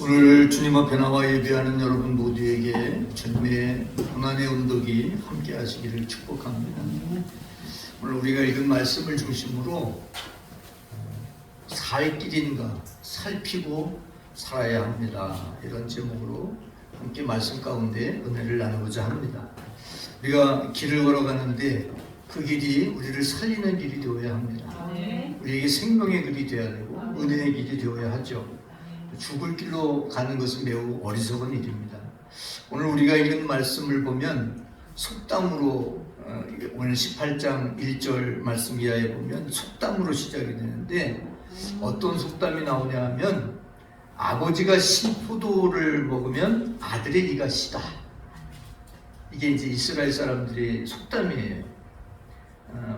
오늘 주님 앞에 나와 예배하는 여러분 모두에게 주님의 고난의 언덕이 함께 하시기를 축복합니다. 오늘 우리가 읽은 말씀을 중심으로 살 길인가 살피고 살아야 합니다. 이런 제목으로 함께 말씀 가운데 은혜를 나누고자 합니다. 우리가 길을 걸어가는데 그 길이 우리를 살리는 길이 되어야 합니다. 우리에게 생명의 길이 되어야 되고 은혜의 길이 되어야 하죠. 죽을 길로 가는 것은 매우 어리석은 일입니다. 오늘 우리가 읽은 말씀을 보면 속담으로 오늘 18장 1절 말씀 이하에 보면 속담으로 시작이 되는데 어떤 속담이 나오냐 하면 아버지가 신포도를 먹으면 아들의 이가 시다. 이게 이제 이스라엘 사람들의 속담이에요.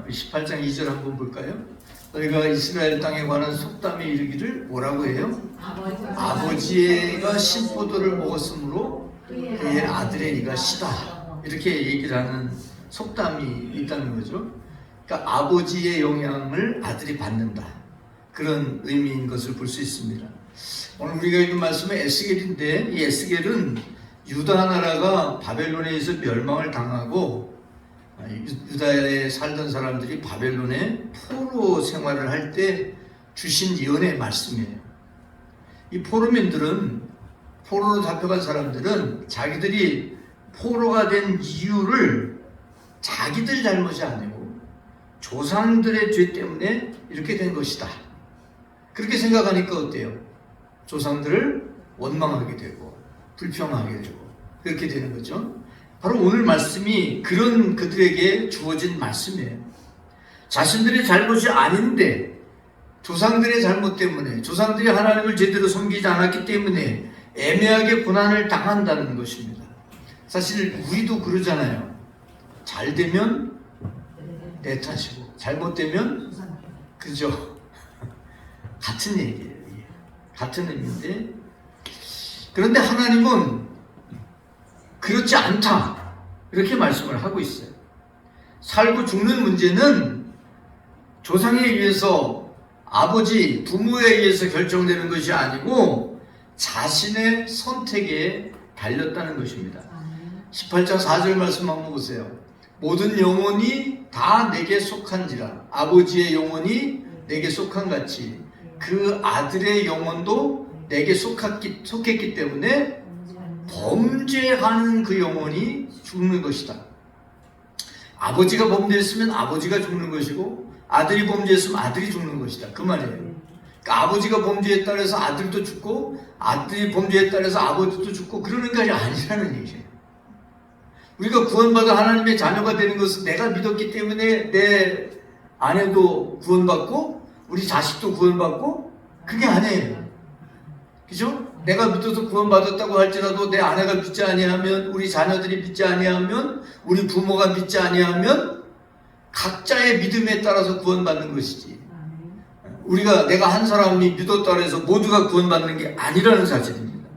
18장 2절 한번 볼까요? 너희가 이스라엘 땅에 관한 속담이 이르기를 뭐라고 해요? 아버지가 신포도를 먹었으므로 그의 아들의 이가 시다. 이렇게 얘기를 하는 속담이 있다는 거죠. 그러니까 아버지의 영향을 아들이 받는다. 그런 의미인 것을 볼 수 있습니다. 오늘 우리가 읽은 말씀은 에스겔인데 이 에스겔은 유다 나라가 바벨론에 의해서 멸망을 당하고 유다에 살던 사람들이 바벨론에 포로 생활을 할 때 주신 예언의 말씀이에요. 이 포로민들은, 포로로 잡혀간 사람들은 자기들이 포로가 된 이유를 자기들 잘못이 아니고 조상들의 죄 때문에 이렇게 된 것이다. 그렇게 생각하니까 어때요? 조상들을 원망하게 되고 불평하게 되고 그렇게 되는 거죠. 바로 오늘 말씀이 그런 그들에게 주어진 말씀이에요. 자신들의 잘못이 아닌데 조상들의 잘못 때문에, 조상들이 하나님을 제대로 섬기지 않았기 때문에 애매하게 고난을 당한다는 것입니다. 사실 우리도 그러잖아요. 잘 되면 내 탓이고 잘못되면 그죠? 같은 얘기예요. 같은 의미인데, 그런데 하나님은 그렇지 않다. 이렇게 말씀을 하고 있어요. 살고 죽는 문제는 조상에 의해서, 아버지, 부모에 의해서 결정되는 것이 아니고 자신의 선택에 달렸다는 것입니다. 18장 4절 말씀 한번 보세요. 모든 영혼이 다 내게 속한지라. 아버지의 영혼이 내게 속한 같이 그 아들의 영혼도 내게 속했기 때문에 범죄하는 그 영혼이 죽는 것이다. 아버지가 범죄했으면 아버지가 죽는 것이고 아들이 범죄했으면 아들이 죽는 것이다. 그 말이에요. 그러니까 아버지가 범죄했다 해서 아들도 죽고 아들이 범죄했다 해서 아버지도 죽고 그러는 것이 아니라는 얘기예요. 우리가 구원받아 하나님의 자녀가 되는 것은 내가 믿었기 때문에 내 아내도 구원받고 우리 자식도 구원받고 그게 아니에요. 그죠? 내가 믿어서 구원받았다고 할지라도 내 아내가 믿지 아니하면, 우리 자녀들이 믿지 아니하면, 우리 부모가 믿지 아니하면 각자의 믿음에 따라서 구원받는 것이지. 내가 한 사람이 믿었다고 해서 모두가 구원받는 게 아니라는 사실입니다.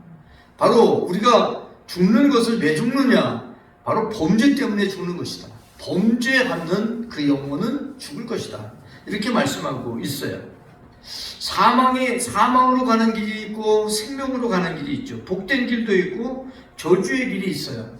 바로 우리가 죽는 것을 왜 죽느냐? 바로 범죄 때문에 죽는 것이다. 범죄하는 그 영혼은 죽을 것이다. 이렇게 말씀하고 있어요. 사망으로 가는 길이 있고 생명으로 가는 길이 있죠. 복된 길도 있고 저주의 길이 있어요.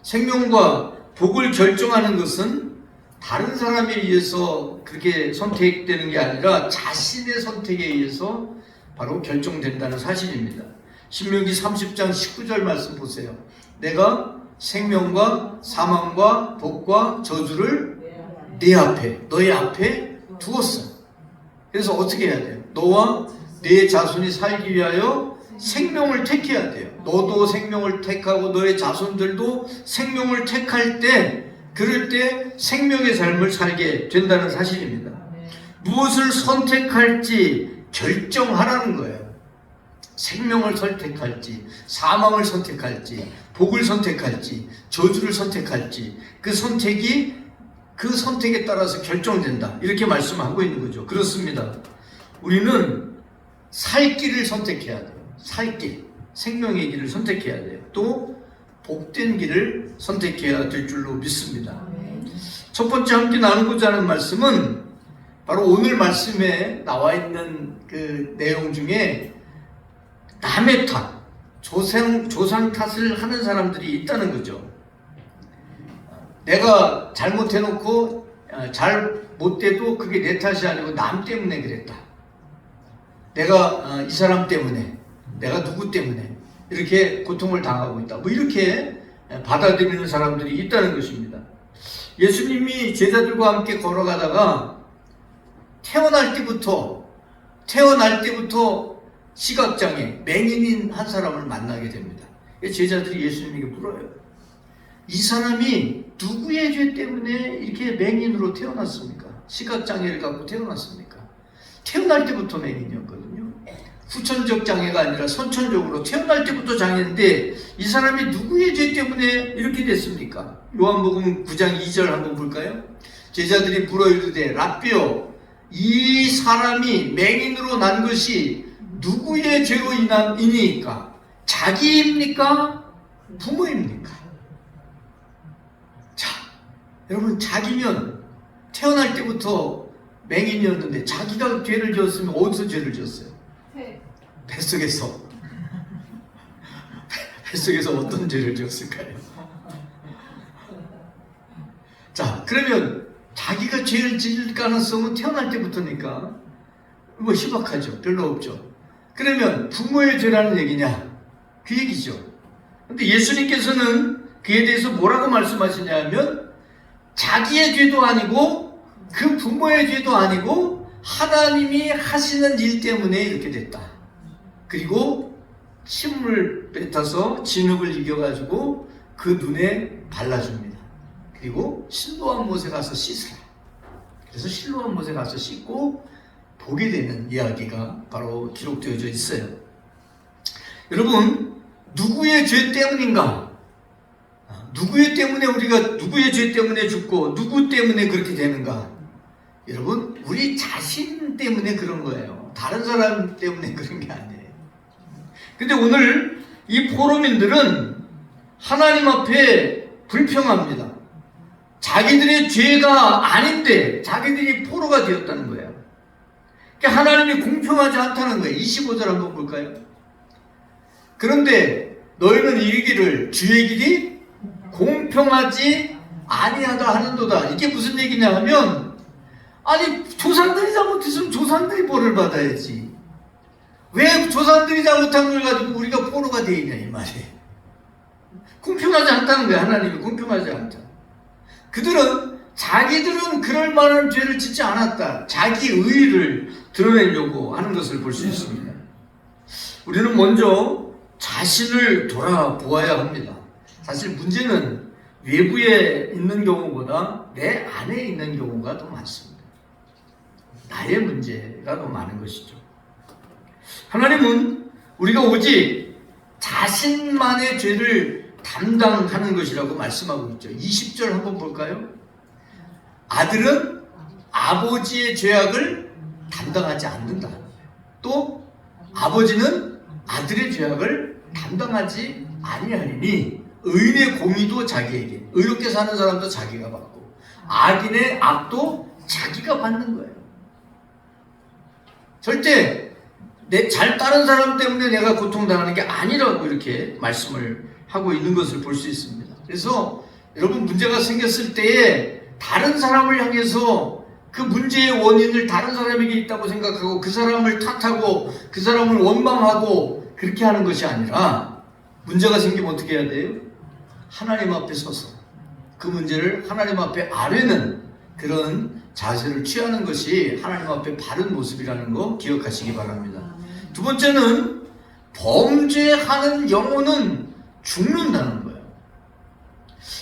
생명과 복을 결정하는 것은 다른 사람에 의해서 그렇게 선택되는 게 아니라 자신의 선택에 의해서 바로 결정된다는 사실입니다. 신명기 30장 19절 말씀 보세요. 내가 생명과 사망과 복과 저주를 내 앞에, 너의 앞에 두었어. 그래서 어떻게 해야 돼요? 너와 네 자손이 살기 위하여 생명을 택해야 돼요. 너도 생명을 택하고 너의 자손들도 생명을 택할 때, 그럴 때 생명의 삶을 살게 된다는 사실입니다. 무엇을 선택할지 결정하라는 거예요. 생명을 선택할지, 사망을 선택할지, 복을 선택할지, 저주를 선택할지, 그 선택에 따라서 결정된다. 이렇게 말씀하고 있는 거죠. 그렇습니다. 우리는 살 길을 선택해야 돼요. 살 길, 생명의 길을 선택해야 돼요. 또 복된 길을 선택해야 될 줄로 믿습니다. 첫 번째 함께 나누고자 하는 말씀은 바로 오늘 말씀에 나와 있는 그 내용 중에 남의 탓, 조상 탓을 하는 사람들이 있다는 거죠. 내가 잘못해놓고 잘못돼도 그게 내 탓이 아니고 남 때문에 그랬다. 내가 이 사람 때문에, 내가 누구 때문에 이렇게 고통을 당하고 있다. 뭐 이렇게 받아들이는 사람들이 있다는 것입니다. 예수님이 제자들과 함께 걸어가다가 태어날 때부터 시각장애, 맹인인 한 사람을 만나게 됩니다. 제자들이 예수님에게 물어요. 이 사람이 누구의 죄 때문에 이렇게 맹인으로 태어났습니까? 시각장애를 갖고 태어났습니까? 태어날 때부터 맹인이었거든요. 후천적 장애가 아니라 선천적으로 태어날 때부터 장애인데 이 사람이 누구의 죄 때문에 이렇게 됐습니까? 요한복음 9장 2절 한번 볼까요? 제자들이 물어 이르되 라삐요, 이 사람이 맹인으로 난 것이 누구의 죄로 인이니까? 자기입니까? 부모입니까? 자, 여러분, 자기면 태어날 때부터 맹인이었는데 자기가 죄를 지었으면 어디서 죄를 지었어요? 뱃속에서. 뱃속에서 어떤 죄를 지었을까요? 자, 그러면 자기가 죄를 지을 가능성은 태어날 때부터니까 뭐 희박하죠. 별로 없죠. 그러면 부모의 죄라는 얘기냐? 그 얘기죠. 근데 예수님께서는 그에 대해서 뭐라고 말씀하시냐면 자기의 죄도 아니고 그 부모의 죄도 아니고 하나님이 하시는 일 때문에 이렇게 됐다. 그리고 침을 뱉어서 진흙을 이겨가지고 그 눈에 발라줍니다. 그리고 실로암 못에 가서 씻으라. 그래서 실로암 못에 가서 씻고 보게 되는 이야기가 바로 기록되어져 있어요. 여러분, 누구의 죄 때문인가? 누구의 때문에 우리가 누구의 죄 때문에 죽고 누구 때문에 그렇게 되는가? 여러분, 우리 자신 때문에 그런 거예요. 다른 사람 때문에 그런 게 아니에요. 근데 오늘 이 포로민들은 하나님 앞에 불평합니다. 자기들의 죄가 아닌데 자기들이 포로가 되었다는 거예요. 그러니까 하나님이 공평하지 않다는 거예요. 25절 한번 볼까요? 그런데 너희는 이르기를 주의 길이 공평하지 아니하다 하는도다. 이게 무슨 얘기냐 하면, 아니 조상들이 잘못했으면 조상들이 벌을 받아야지. 왜 조상들이 잘못한 걸 가지고 우리가 포로가 돼 있냐 이 말이에요. 공평하지 않다는 거예요. 하나님이 공평하지 않다. 자기들은 그럴 만한 죄를 짓지 않았다. 자기 의의를 드러내려고 하는 것을 볼 수 있습니다. 우리는 먼저 자신을 돌아보아야 합니다. 사실 문제는 외부에 있는 경우보다 내 안에 있는 경우가 더 많습니다. 나의 문제가 더 많은 것이죠. 하나님은 우리가 오직 자신만의 죄를 담당하는 것이라고 말씀하고 있죠. 20절 한번 볼까요? 아들은 아버지의 죄악을 담당하지 않는다. 또 아버지는 아들의 죄악을 담당하지 아니하리니 의인의 공의도 자기에게, 의롭게 사는 사람도 자기가 받고 악인의 악도 자기가 받는 거예요. 절대 잘 따른 사람 때문에 내가 고통당하는 게 아니라고 이렇게 말씀을 하고 있는 것을 볼 수 있습니다. 그래서 여러분, 문제가 생겼을 때에 다른 사람을 향해서 그 문제의 원인을 다른 사람에게 있다고 생각하고 그 사람을 탓하고 그 사람을 원망하고 그렇게 하는 것이 아니라, 문제가 생기면 어떻게 해야 돼요? 하나님 앞에 서서 그 문제를 하나님 앞에 아뢰는 그런 자세를 취하는 것이 하나님 앞에 바른 모습이라는 거 기억하시기 바랍니다. 두 번째는 범죄하는 영혼은 죽는다는 거예요.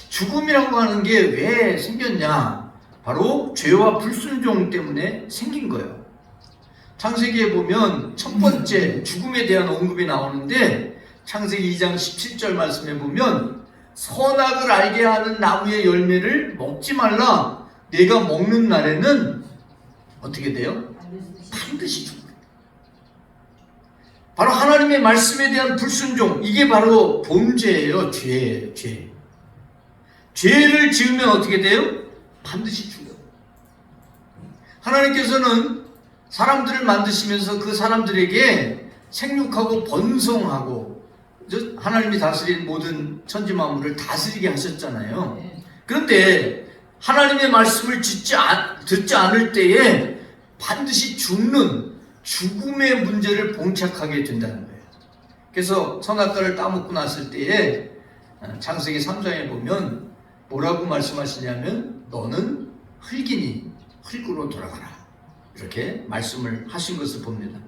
죽음이라고 하는 게 왜 생겼냐? 바로 죄와 불순종 때문에 생긴 거예요. 창세기에 보면 첫 번째 죽음에 대한 언급이 나오는데, 창세기 2장 17절 말씀에 보면 선악을 알게 하는 나무의 열매를 먹지 말라. 내가 먹는 날에는 어떻게 돼요? 반드시 죽는다. 바로 하나님의 말씀에 대한 불순종, 이게 바로 범죄예요. 죄. 죄를 지으면 어떻게 돼요? 반드시 죽어요. 하나님께서는 사람들을 만드시면서 그 사람들에게 생육하고 번성하고 하나님이 다스린 모든 천지 만물을 다스리게 하셨잖아요. 그런데 하나님의 말씀을 듣지 않을 때에 반드시 죽음의 문제를 봉착하게 된다는 거예요. 그래서 선악과를 따먹고 났을 때에 창세기 3장에 보면 뭐라고 말씀하시냐면 너는 흙이니 흙으로 돌아가라, 이렇게 말씀을 하신 것을 봅니다.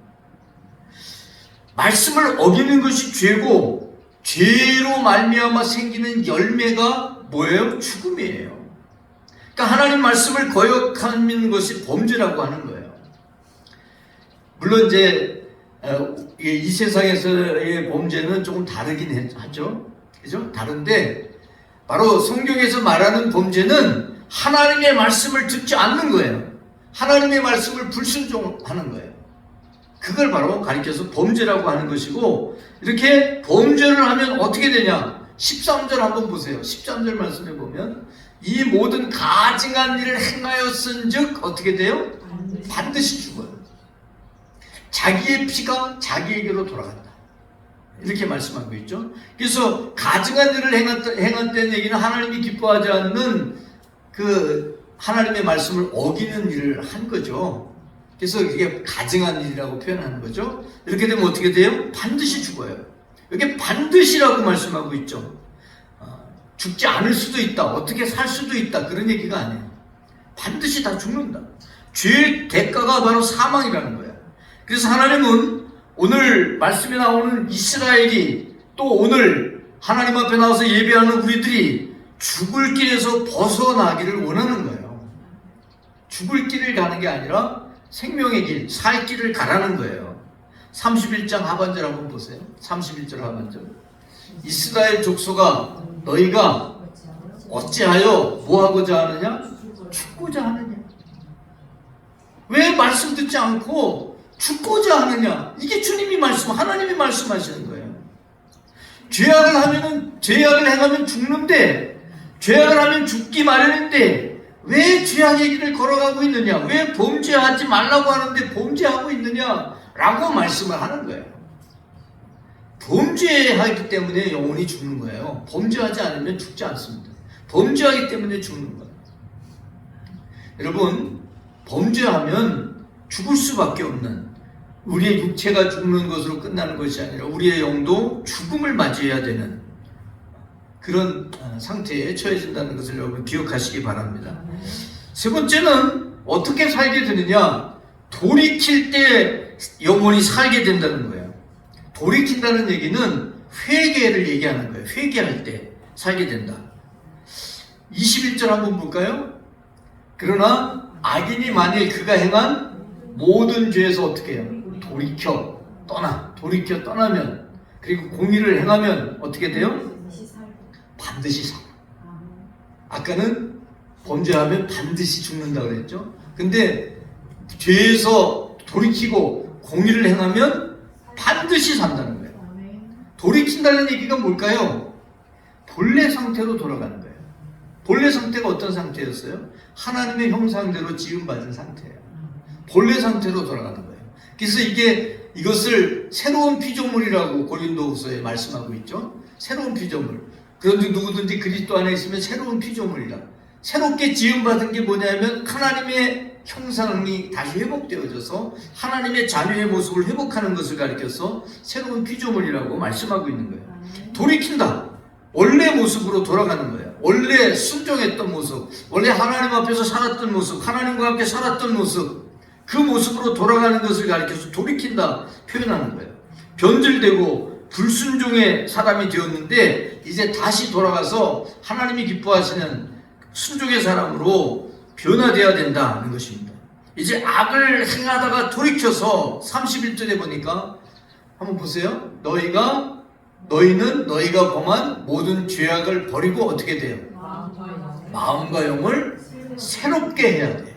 말씀을 어기는 것이 죄고, 죄로 말미암아 생기는 열매가 뭐예요? 죽음이에요. 그러니까 하나님 말씀을 거역하는 것이 범죄라고 하는 거예요. 물론 이제 이 세상에서의 범죄는 조금 다르긴 하죠. 그죠? 다른데 바로 성경에서 말하는 범죄는 하나님의 말씀을 듣지 않는 거예요. 하나님의 말씀을 불순종하는 거예요. 그걸 바로 가리켜서 범죄라고 하는 것이고, 이렇게 범죄를 하면 어떻게 되냐? 13절 한번 보세요. 13절 말씀에 보면 이 모든 가증한 일을 행하였은즉 어떻게 돼요? 반드시 죽어요. 자기의 피가 자기에게로 돌아간다, 이렇게 말씀하고 있죠. 그래서 가증한 일을 행했다는 얘기는 하나님이 기뻐하지 않는 그 하나님의 말씀을 어기는 일을 한 거죠. 그래서 이게 가증한 일이라고 표현하는 거죠. 이렇게 되면 어떻게 돼요? 반드시 죽어요. 이게 반드시라고 말씀하고 있죠. 죽지 않을 수도 있다, 어떻게 살 수도 있다, 그런 얘기가 아니에요. 반드시 다 죽는다. 죄의 대가가 바로 사망이라는 거예요. 그래서 하나님은 오늘 말씀에 나오는 이스라엘이, 또 오늘 하나님 앞에 나와서 예배하는 우리들이 죽을 길에서 벗어나기를 원하는 거예요. 죽을 길을 가는 게 아니라 생명의 길, 살 길을 가라는 거예요. 31장 하반절 한번 보세요. 31절 하반절. 이스라엘 족속아, 너희가 어찌하여 뭐하고자 하느냐? 죽고자 하느냐? 왜 말씀 듣지 않고 죽고자 하느냐? 이게 주님이 하나님이 말씀하시는 거예요. 죄악을 행하면 죽는데, 죄악을 하면 죽기 마련인데 왜 죄악의 길을 걸어가고 있느냐? 왜 범죄하지 말라고 하는데 범죄하고 있느냐? 라고 말씀을 하는 거예요. 범죄하기 때문에 영혼이 죽는 거예요. 범죄하지 않으면 죽지 않습니다. 범죄하기 때문에 죽는 거예요. 여러분, 범죄하면 죽을 수밖에 없는, 우리의 육체가 죽는 것으로 끝나는 것이 아니라 우리의 영도 죽음을 맞이해야 되는 그런 상태에 처해진다는 것을 여러분 기억하시기 바랍니다. 세 번째는 어떻게 살게 되느냐? 돌이킬 때 영혼이 살게 된다는 거예요. 돌이킨다는 얘기는 회개를 얘기하는 거예요. 회개할 때 살게 된다. 21절 한번 볼까요? 그러나 악인이 만일 그가 행한 모든 죄에서 어떻게 해요? 돌이켜 떠나면, 그리고 공의를 행하면 어떻게 돼요? 반드시 살아. 아까는 범죄하면 반드시 죽는다고 그랬죠. 근데 죄에서 돌이키고 공의를 행하면 반드시 산다는 거예요. 돌이킨다는 얘기가 뭘까요? 본래 상태로 돌아가는 거예요. 본래 상태가 어떤 상태였어요? 하나님의 형상대로 지음받은 상태예요. 본래 상태로 돌아가는 거예요. 그래서 이것을 새로운 피조물이라고 고린도후서에 말씀하고 있죠. 새로운 피조물. 그런데 누구든지 그리스도 안에 있으면 새로운 피조물이라. 새롭게 지음받은 게 뭐냐면 하나님의 형상이 다시 회복되어져서 하나님의 자녀의 모습을 회복하는 것을 가리켜서 새로운 피조물이라고 말씀하고 있는 거예요. 돌이킨다. 원래 모습으로 돌아가는 거예요. 원래 순종했던 모습, 원래 하나님 앞에서 살았던 모습, 하나님과 함께 살았던 모습, 그 모습으로 돌아가는 것을 가리켜서 돌이킨다 표현하는 거예요. 변질되고 불순종의 사람이 되었는데 이제 다시 돌아가서 하나님이 기뻐하시는 순종의 사람으로 변화되어야 된다는 것입니다. 이제 악을 행하다가 돌이켜서 31절에 보니까 한번 보세요. 너희는 너희가 범한 모든 죄악을 버리고 어떻게 돼요? 마음과 영을 새롭게 해야 돼.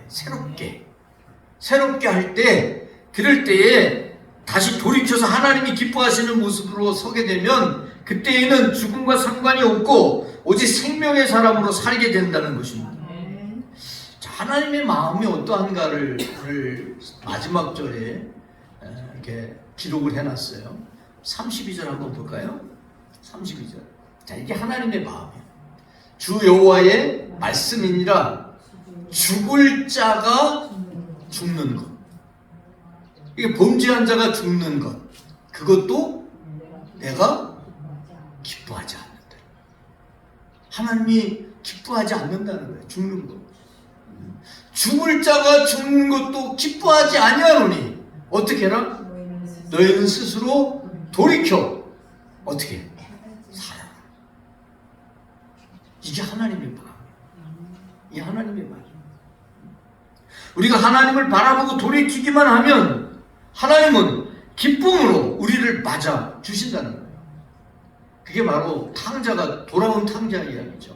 새롭게 할 때, 그럴 때에 다시 돌이켜서 하나님이 기뻐하시는 모습으로 서게 되면 그때에는 죽음과 상관이 없고 오직 생명의 사람으로 살게 된다는 것입니다. 자, 하나님의 마음이 어떠한가를 오늘 마지막 절에 이렇게 기록을 해놨어요. 32절 한번 볼까요? 32절. 자, 이게 하나님의 마음이에요. 주 여호와의 말씀이니라 죽을 자가 죽는 것. 이게 범죄한 자가 죽는 것. 그것도 내가 기뻐하지 않는다. 하나님이 기뻐하지 않는다는 거예요. 죽는 것. 죽을 자가 죽는 것도 기뻐하지 아니하노니 어떻게 해라? 너희는 스스로 돌이켜 어떻게 살아라. 이게 하나님의 마음. 이 하나님의 마음. 우리가 하나님을 바라보고 돌이키기만 하면 하나님은 기쁨으로 우리를 맞아 주신다는 거예요. 그게 바로 탕자가 돌아온 탕자 이야기죠.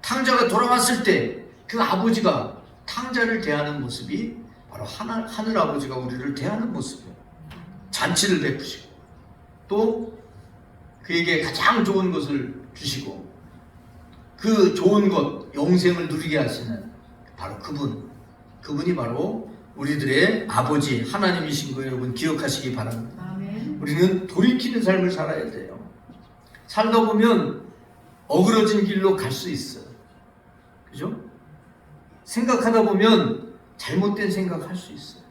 탕자가 돌아왔을 때 그 아버지가 탕자를 대하는 모습이 바로 하늘 아버지가 우리를 대하는 모습이에요. 잔치를 베푸시고 또 그에게 가장 좋은 것을 주시고 그 좋은 것 영생을 누리게 하시는 바로 그분이 바로 우리들의 아버지 하나님이신 거 여러분 기억하시기 바랍니다. 아멘. 우리는 돌이키는 삶을 살아야 돼요. 살다 보면 어그러진 길로 갈 수 있어요. 그죠? 생각하다 보면 잘못된 생각할 수 있어요.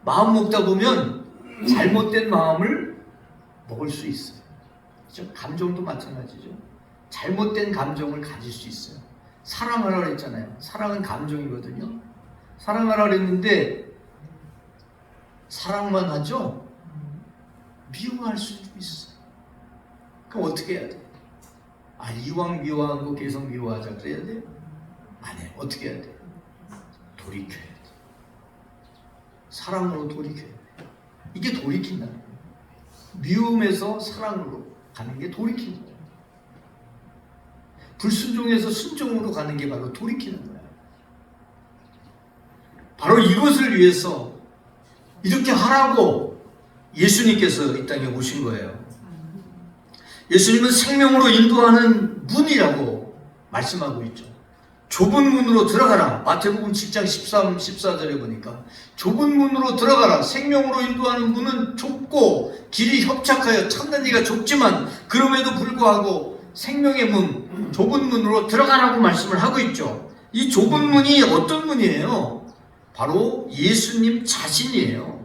마음 먹다 보면 잘못된 마음을 먹을 수 있어요. 그죠? 감정도 마찬가지죠. 잘못된 감정을 가질 수 있어요. 사랑하라 그랬잖아요. 사랑은 감정이거든요. 사랑하라 그랬는데 사랑만 하죠? 미워할 수도 있어요. 그럼 어떻게 해야 돼? 이왕 미워한 거 계속 미워하자 그래야 돼? 아니, 어떻게 해야 돼? 돌이켜야 돼. 사랑으로 돌이켜야 돼. 이게 돌이킨다는 거예요. 미움에서 사랑으로 가는 게 돌이키는 거예요. 불순종에서 순종으로 가는 게 바로 돌이키는 거예요. 바로 이것을 위해서 이렇게 하라고 예수님께서 이 땅에 오신 거예요. 예수님은 생명으로 인도하는 문이라고 말씀하고 있죠. 좁은 문으로 들어가라. 마태복음 7장 13, 14절에 보니까 좁은 문으로 들어가라. 생명으로 인도하는 문은 좁고 길이 협착하여 찾는 이가 좁지만 그럼에도 불구하고 생명의 문, 좁은 문으로 들어가라고 말씀을 하고 있죠. 이 좁은 문이 어떤 문이에요? 바로 예수님 자신이에요.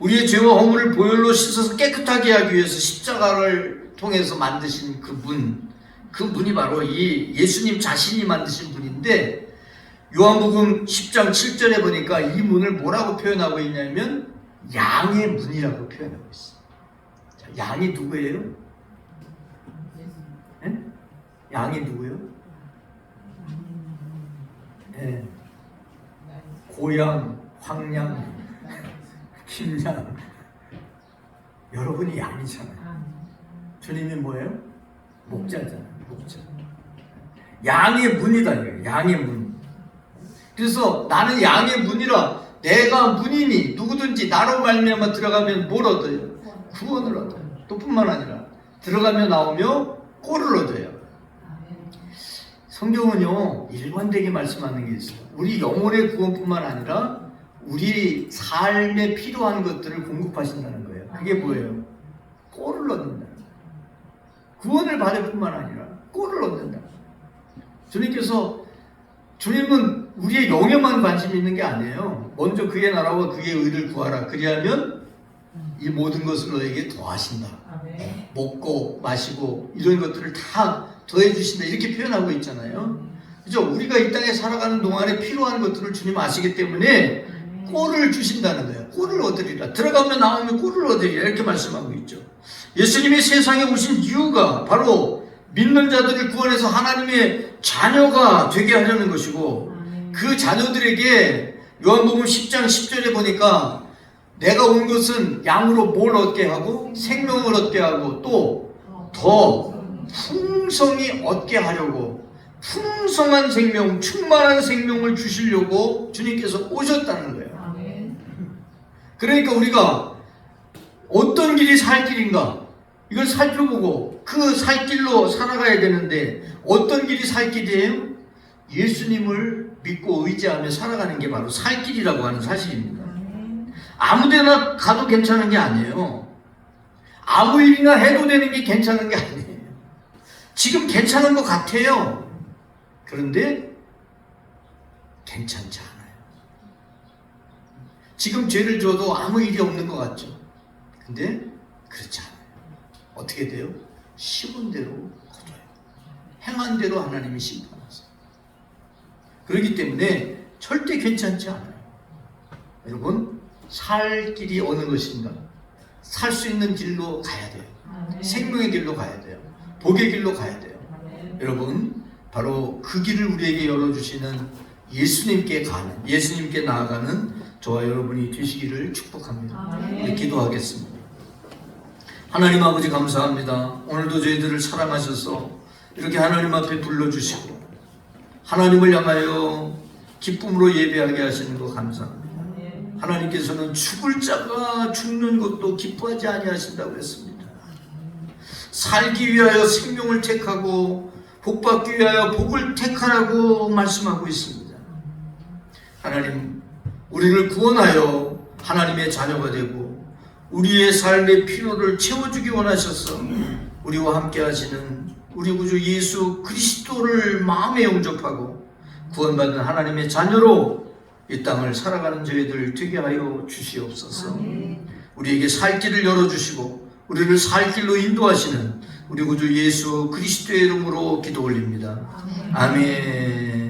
우리의 죄와 허물을 보혈로 씻어서 깨끗하게 하기 위해서 십자가를 통해서 만드신 그 문, 그 문이 바로 이 예수님 자신이 만드신 문인데 요한복음 10장 7절에 보니까 이 문을 뭐라고 표현하고 있냐면 양의 문이라고 표현하고 있어요. 자, 양이 누구예요? 네? 양이 누구예요? 네. 고양, 황양, 김양. 여러분이 양이잖아요. 주님이 뭐예요? 목자잖아요. 목자. 양의 문이다 이거예요. 양의 문. 그래서 나는 양의 문이라 내가 문이니 누구든지 나로 말미암아 들어가면 뭘 얻어요? 구원을 얻어요. 또 뿐만 아니라 들어가며 나오며 꼴을 얻어요. 성경은요 일관되게 말씀하는 게 있어요. 우리 영혼의 구원뿐만 아니라 우리 삶에 필요한 것들을 공급하신다는 거예요. 그게 뭐예요? 꼴을 얻는다는 거예요. 구원을 받을 뿐만 아니라 꼴을 얻는다. 주님은 우리의 영에만 관심이 있는 게 아니에요. 먼저 그의 나라와 그의 의를 구하라. 그리하면 이 모든 것을 너에게 더하신다. 먹고 마시고 이런 것들을 다 더해 주신다. 이렇게 표현하고 있잖아요. 그죠? 우리가 이 땅에 살아가는 동안에 필요한 것들을 주님 아시기 때문에 꼴을 주신다는 거예요. 꼴을 얻으리라. 들어가면 나오면 꼴을 얻으리라. 이렇게 말씀하고 있죠. 예수님이 세상에 오신 이유가 바로 믿는 자들을 구원해서 하나님의 자녀가 되게 하려는 것이고 그 자녀들에게 요한복음 10장 10절에 보니까 내가 온 것은 양으로 뭘 얻게 하고 생명을 얻게 하고 또 더 풍성히 얻게 하려고 풍성한 생명, 충만한 생명을 주시려고 주님께서 오셨다는 거예요. 그러니까 우리가 어떤 길이 살 길인가 이걸 살펴보고 그 살 길로 살아가야 되는데 어떤 길이 살 길이에요? 예수님을 믿고 의지하며 살아가는 게 바로 살 길이라고 하는 사실입니다. 아무데나 가도 괜찮은 게 아니에요. 아무 일이나 해도 되는 게 괜찮은 게 아니에요. 지금 괜찮은 것 같아요. 그런데 괜찮지 않아요. 지금 죄를 져도 아무 일이 없는 것 같죠. 근데 그렇지 않아요. 어떻게 돼요? 심은 대로 거둬요. 행한 대로 하나님이 심판하세요. 그렇기 때문에 절대 괜찮지 않아요. 여러분, 살 길이 어느 것인가? 살 수 있는 길로 가야 돼요. 생명의 길로 가야 돼요. 복의 길로 가야 돼요. 여러분, 바로 그 길을 우리에게 열어주시는 예수님께 가는, 예수님께 나아가는 저와 여러분이 되시기를 축복합니다. 우리 기도하겠습니다. 하나님 아버지 감사합니다. 오늘도 저희들을 사랑하셔서 이렇게 하나님 앞에 불러주시고 하나님을 향하여 기쁨으로 예배하게 하시는 거 감사합니다. 하나님께서는 죽을 자가 죽는 것도 기뻐하지 아니하신다고 했습니다. 살기 위하여 생명을 택하고 복받기 위하여 복을 택하라고 말씀하고 있습니다. 하나님, 우리를 구원하여 하나님의 자녀가 되고 우리의 삶의 필요를 채워주기 원하셔서 우리와 함께 하시는 우리 구주 예수 그리스도를 마음에 영접하고 구원받은 하나님의 자녀로 이 땅을 살아가는 저희들 되게 하여 주시옵소서. 우리에게 살 길을 열어주시고 우리를 살 길로 인도하시는 우리 구주 예수 그리스도의 이름으로 기도 올립니다. 아멘.